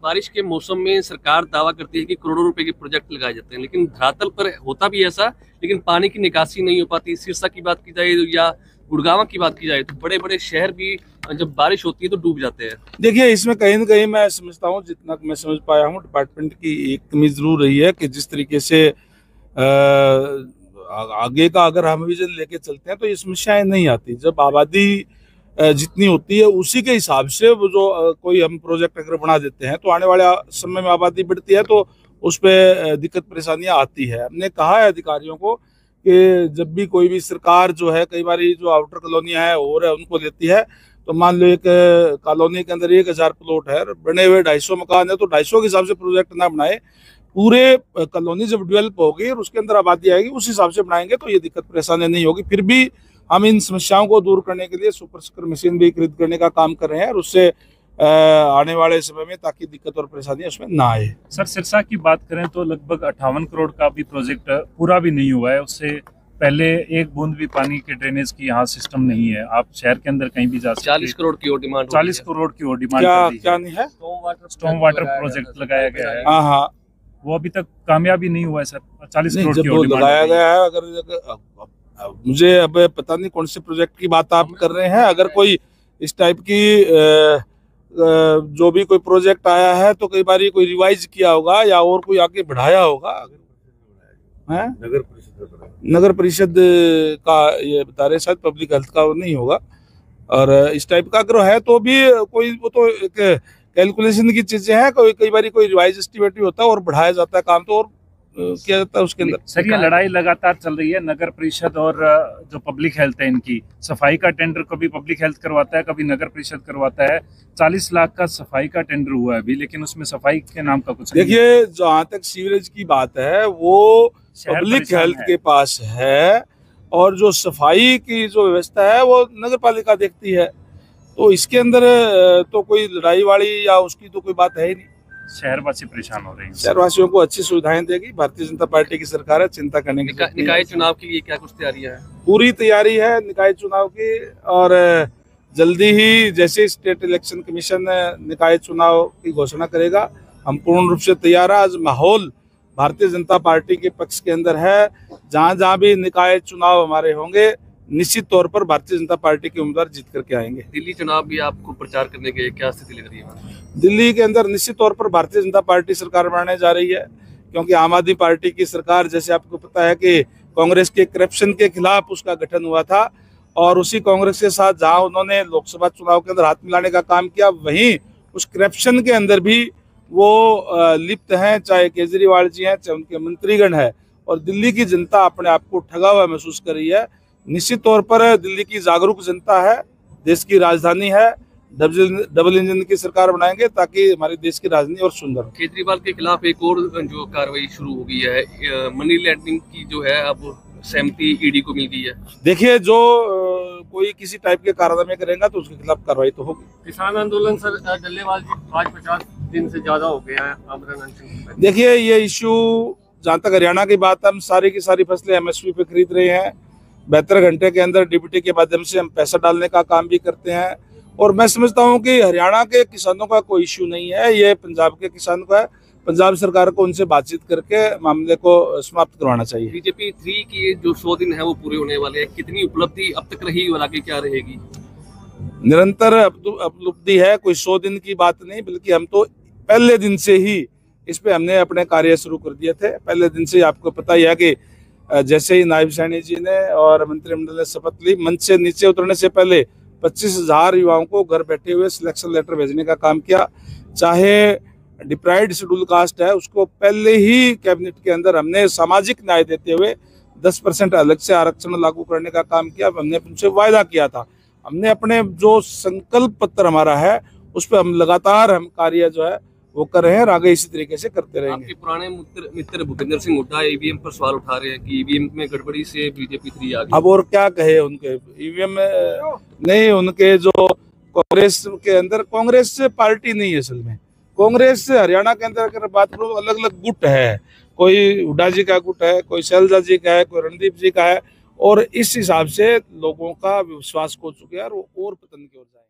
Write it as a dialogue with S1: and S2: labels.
S1: बारिश के मौसम में सरकार दावा करती है कि करोड़ों रुपए के प्रोजेक्ट लगाए जाते हैं, लेकिन धरातल पर होता भी ऐसा, लेकिन पानी की निकासी नहीं हो पाती। सिरसा की बात की जाए या गुड़गांव की बात की जाए तो बड़े बड़े शहर भी जब बारिश होती है तो डूब जाते हैं।
S2: देखिए, इसमें कहीं ना कहीं मैं समझता हूँ, जितना मैं समझ पाया हूँ, डिपार्टमेंट की एक कमी जरूर रही है कि जिस तरीके से आगे का अगर हम विजन लेके चलते हैं तो ये समस्याएं नहीं आती। जब आबादी जितनी होती है उसी के हिसाब से वो जो कोई हम प्रोजेक्ट अगर बना देते हैं तो आने वाले समय में आबादी बढ़ती है तो उस पर दिक्कत परेशानियां आती है। हमने कहा है अधिकारियों को कि जब भी कोई भी सरकार जो है, कई बार जो आउटर कॉलोनियां है और उनको लेती है, तो मान लो एक कॉलोनी के अंदर 1000 प्लॉट है, बने हुए 250 मकान है, तो 250 के हिसाब से प्रोजेक्ट ना बनाए, पूरे कॉलोनी जब डेवलप होगी और उसके अंदर आबादी आएगी उस हिसाब से बनाएंगे तो ये दिक्कत परेशानी नहीं होगी। फिर भी हम इन समस्याओं को दूर करने के लिए सुपर स्क्र मशीन भी खरीद करने का काम कर रहे हैं और उससे आने वाले समय में ताकि दिक्कत और परेशानी उसमें ना आए।
S3: सर, सिरसा की बात करें तो लगभग 58 करोड़ का भी प्रोजेक्ट पूरा भी नहीं हुआ है। उससे पहले एक बूंद भी पानी के ड्रेनेज की यहाँ सिस्टम नहीं है। आप शहर के अंदर कहीं भी जा सकते हैं।
S1: 40 करोड़ की और डिमांड
S3: 40 करोड़ की और डिमांड
S2: क्या नहीं है?
S3: स्टॉर्म वाटर प्रोजेक्ट लगाया गया है।
S2: हाँ,
S3: वो अभी तक कामयाबी नहीं हुआ है सर। 40 करोड़ की
S2: और डिमांड लगाया गया है। अगर मुझे अब पता नहीं कौन से प्रोजेक्ट की बात आप कर रहे हैं। अगर कोई इस टाइप की जो भी कोई प्रोजेक्ट आया है तो कई बार कोई रिवाइज किया होगा या और कोई आगे बढ़ाया होगा। नगर परिषद का ये बता रहे, शायद पब्लिक हेल्थ का वो नहीं होगा। और इस टाइप का अगर है तो भी कोई, वो तो एक कैलकुलेशन की चीजें हैं। कई बार कोई रिवाइज एस्टिमेट भी होता है और बढ़ाया जाता है काम तो और किया जाता है उसके अंदर।
S3: सर, ये लड़ाई लगातार चल रही है नगर परिषद और जो पब्लिक हेल्थ है इनकी। सफाई का टेंडर कभी पब्लिक हेल्थ करवाता है, कभी नगर परिषद करवाता है। 40 लाख का सफाई का टेंडर हुआ है अभी, लेकिन उसमें सफाई के नाम का कुछ
S2: देखिए, जहाँ तक सीवरेज की बात है वो पब्लिक हेल्थ के पास है और जो सफाई की जो व्यवस्था है वो नगर पालिका देखती है। तो इसके अंदर तो कोई लड़ाई वाली या उसकी तो कोई बात है ही नहीं।
S3: शहरवासी परेशान हो रहे हैं।
S2: शहरवासियों को अच्छी सुविधाएं देगी भारतीय जनता पार्टी की सरकार है, चिंता करने की।
S1: निकाय चुनाव के लिए क्या कुछ तैयारियां हैं?
S2: पूरी तैयारी है निकाय चुनाव की, और जल्दी ही जैसे स्टेट इलेक्शन कमीशन निकाय चुनाव की घोषणा करेगा हम पूर्ण रूप से तैयार है। आज माहौल भारतीय जनता पार्टी के पक्ष के अंदर है। जहां जहां भी निकाय चुनाव हमारे होंगे निश्चित तौर पर भारतीय जनता पार्टी के उम्मीदवार जीत करके आएंगे।
S1: दिल्ली चुनाव भी आपको प्रचार करने के क्या स्थिति लग रही है?
S2: दिल्ली के अंदर निश्चित तौर पर भारतीय जनता पार्टी सरकार बनाने जा रही है, क्योंकि आम आदमी पार्टी की सरकार, जैसे आपको पता है कि कांग्रेस के करप्शन के खिलाफ उसका गठन हुआ था और उसी कांग्रेस के साथ जहां उन्होंने लोकसभा चुनाव के अंदर हाथ मिलाने का काम किया, वहीं उस करप्शन के अंदर भी वो लिप्त हैं, चाहे केजरीवाल जी हैं, चाहे उनके मंत्रीगण है। और दिल्ली की जनता अपने आप को ठगा हुआ महसूस कर रही है। निश्चित तौर पर दिल्ली की जागरूक जनता है, देश की राजधानी है। डबल इंजन की सरकार बनाएंगे ताकि हमारे देश की राजधानी और सुंदर।
S1: केजरीवाल के खिलाफ एक और जो कार्रवाई शुरू हो गई है, मनी लैंडरिंग की जो है, अब सहमति ईडी को मिल गई है।
S2: देखिए, जो कोई किसी टाइप के कारनामे करेगा तो उसके खिलाफ कार्रवाई तो होगी।
S1: किसान आंदोलन सर, डल्लेवाल जी आज 50 दिन से ज्यादा हो गया है आमरण।
S2: देखिए, ये इश्यू जहाँ तक हरियाणा की बात है, हम सारी की सारी फसलें एमएसपी पे खरीद रहे हैं। 72 घंटे के अंदर डीबीटी के माध्यम से हम पैसा डालने का काम भी करते हैं। और मैं समझता हूं कि हरियाणा के किसानों का कोई इश्यू नहीं है, ये पंजाब के किसानों का है। पंजाब सरकार को उनसे बातचीत करके मामले को समाप्त करवाना चाहिए।
S1: बीजेपी 3 की जो 100 दिन है वो पूरे होने वाले हैं। कितनी उपलब्धि अब तक रही और आगे क्या रहेगी?
S2: निरंतर उपलब्धि है, कोई 100 दिन की बात नहीं, बल्कि हम तो पहले दिन से ही इस पे हमने अपने कार्य शुरू कर दिए थे। पहले दिन से आपको पता ही है कि जैसे ही नायब सैनी जी ने और मंत्रिमंडल ने शपथ ली, मंच से नीचे उतरने से पहले 25,000 युवाओं को घर बैठे हुए सिलेक्शन लेटर भेजने का काम किया। चाहे डिप्राइव्ड शेड्यूल कास्ट है, उसको पहले ही कैबिनेट के अंदर हमने सामाजिक न्याय देते हुए 10% अलग से आरक्षण लागू करने का काम किया। हमने उनसे वायदा किया था। हमने अपने जो संकल्प पत्र हमारा है उस पर हम लगातार हम कार्य जो है वो कर रहे हैं और आगे इसी तरीके से करते रहेंगे।
S1: आपके पुराने मित्र भूपेंद्र सिंह हुड्डा ईवीएम पर सवाल उठा रहे हैं कि ईवीएम में गड़बड़ी से बीजेपी 3 आ गई।
S2: अब और क्या कहे, उनके ईवीएम में नहीं, उनके जो कांग्रेस के अंदर, कांग्रेस पार्टी नहीं है असल में। कांग्रेस हरियाणा के अंदर अगर बात करूँ, अलग अलग गुट है। कोई हुड्डा जी का गुट है, कोई शैलजा जी का है, कोई रणदीप जी का है, और इस हिसाब से लोगों का विश्वास खो चुके हैं और पतन की ओर जाए।